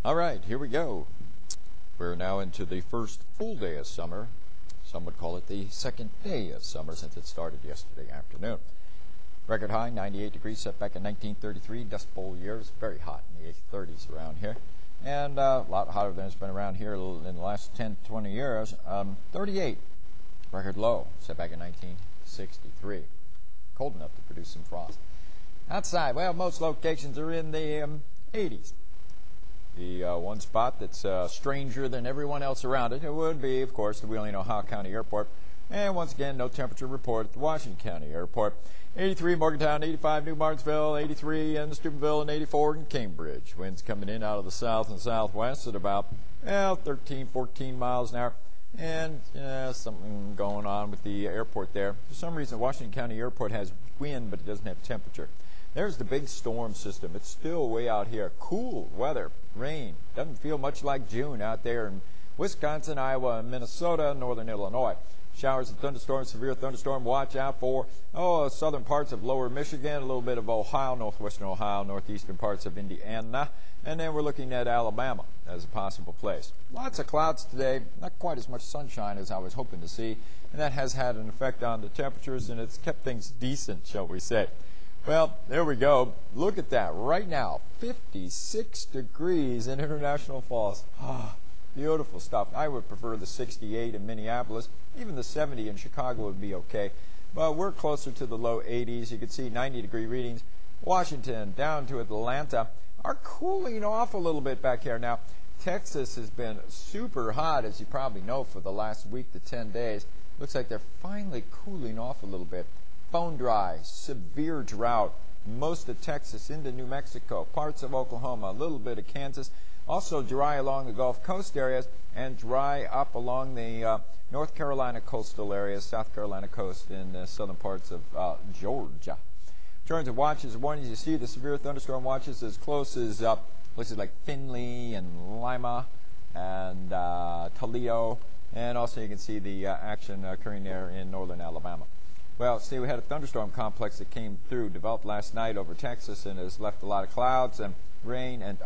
All right, here we go. We're now into the first full day of summer. Some would call it the second day of summer since it started yesterday afternoon. Record high, 98 degrees, set back in 1933. Dust Bowl years, very hot in the 30s around here. And a lot hotter than it's been around here in the last 10, 20 years. 38, record low, set back in 1963. Cold enough to produce some frost. Outside, well, most locations are in the 80s. The one spot that's stranger than everyone else around it would be, of course, the Wheeling, Ohio County Airport. And once again, no temperature report at the Washington County Airport. 83 Morgantown, 85 New Martinsville, 83 in Steubenville, and 84 in Cambridge. Winds coming in out of the south and southwest at about 13, 14 miles an hour. And something going on with the airport there. For some reason, Washington County Airport has wind, but it doesn't have temperature. There's the big storm system. It's still way out here. Cool weather, rain. Doesn't feel much like June out there in Wisconsin, Iowa, and Minnesota, northern Illinois. Showers and thunderstorms, severe thunderstorm. Watch out for southern parts of lower Michigan, a little bit of Ohio, northwestern Ohio, northeastern parts of Indiana. And then we're looking at Alabama as a possible place. Lots of clouds today, not quite as much sunshine as I was hoping to see. And that has had an effect on the temperatures, and it's kept things decent, shall we say. Well, there we go. Look at that. Right now, 56 degrees in International Falls. Beautiful stuff. I would prefer the 68 in Minneapolis. Even the 70 in Chicago would be okay. But we're closer to the low 80s. You can see 90-degree readings. Washington down to Atlanta are cooling off a little bit back here. Now, Texas has been super hot, as you probably know, for the last week to 10 days. Looks like they're finally cooling off a little bit. Bone dry, severe drought, most of Texas into New Mexico, parts of Oklahoma, a little bit of Kansas. Also dry along the Gulf Coast areas and dry up along the North Carolina coastal areas, South Carolina coast, and southern parts of Georgia. In terms of watches and warnings, you see the severe thunderstorm watches as close as places like Findlay and Lima and Toledo. And also you can see the action occurring there in northern Alabama. Well, see, we had a thunderstorm complex that came through, developed last night over Texas, and has left a lot of clouds and rain, and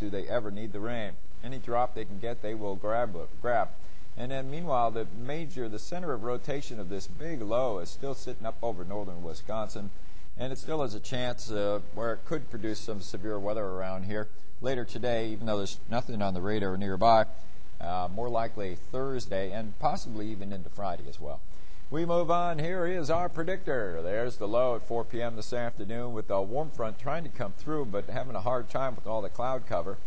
do they ever need the rain. Any drop they can get, they will grab. And then meanwhile, the center of rotation of this big low is still sitting up over northern Wisconsin, and it still has a chance where it could produce some severe weather around here later today, even though there's nothing on the radar nearby. More likely Thursday, and possibly even into Friday as well. We move on. Here is our predictor. There's the low at 4 p.m. this afternoon with a warm front trying to come through but having a hard time with all the cloud cover.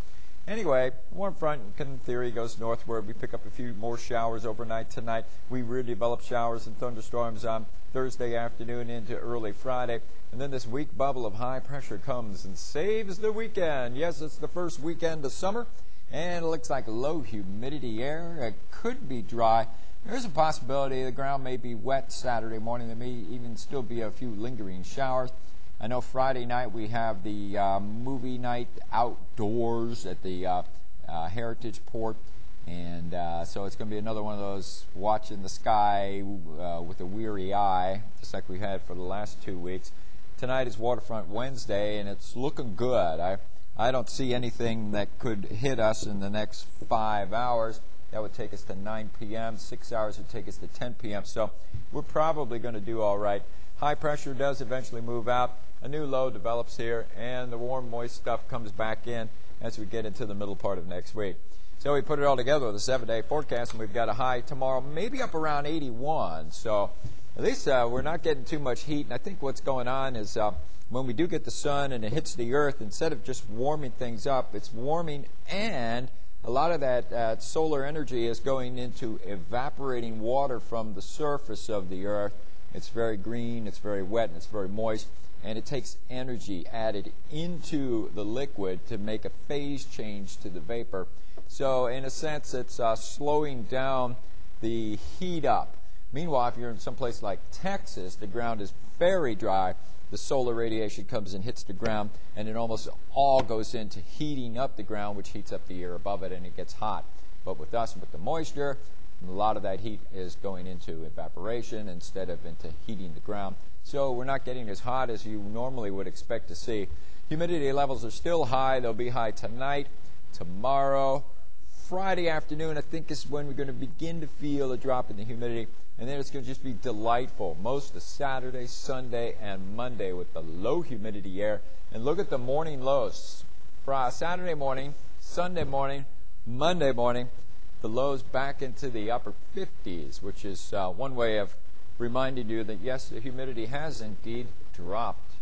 Anyway, warm front in theory goes northward. We pick up a few more showers overnight tonight. We redevelop showers and thunderstorms on Thursday afternoon into early Friday. And then this weak bubble of high pressure comes and saves the weekend. Yes, it's the first weekend of summer, and it looks like low humidity air. It could be dry. There's a possibility the ground may be wet Saturday morning. There may even still be a few lingering showers. I know Friday night we have the movie night outdoors at the Heritage Port. And so it's going to be another one of those watching the sky with a weary eye, just like we had for the last 2 weeks. Tonight is Waterfront Wednesday, and it's looking good. I don't see anything that could hit us in the next 5 hours. That would take us to 9 p.m. 6 hours would take us to 10 p.m. So we're probably going to do all right. High pressure does eventually move out. A new low develops here, and the warm, moist stuff comes back in as we get into the middle part of next week. So we put it all together with a 7-day forecast, and we've got a high tomorrow, maybe up around 81. So at least we're not getting too much heat. And I think what's going on is when we do get the sun and it hits the earth, instead of just warming things up, it's warming, and a lot of that solar energy is going into evaporating water from the surface of the earth. It's very green, it's very wet, and it's very moist, and it takes energy added into the liquid to make a phase change to the vapor. So in a sense, it's slowing down the heat up. Meanwhile, if you're in some place like Texas, the ground is very dry. The solar radiation comes and hits the ground, and it almost all goes into heating up the ground, which heats up the air above it, and it gets hot. But with us, with the moisture, a lot of that heat is going into evaporation instead of into heating the ground. So we're not getting as hot as you normally would expect to see. Humidity levels are still high. They'll be high tonight. tomorrow. Friday afternoon, I think, is when we're going to begin to feel a drop in the humidity. And then it's going to just be delightful most of Saturday, Sunday, and Monday with the low humidity air. And look at the morning lows. Saturday morning, Sunday morning, Monday morning, the lows back into the upper 50s, which is one way of reminding you that, yes, the humidity has indeed dropped.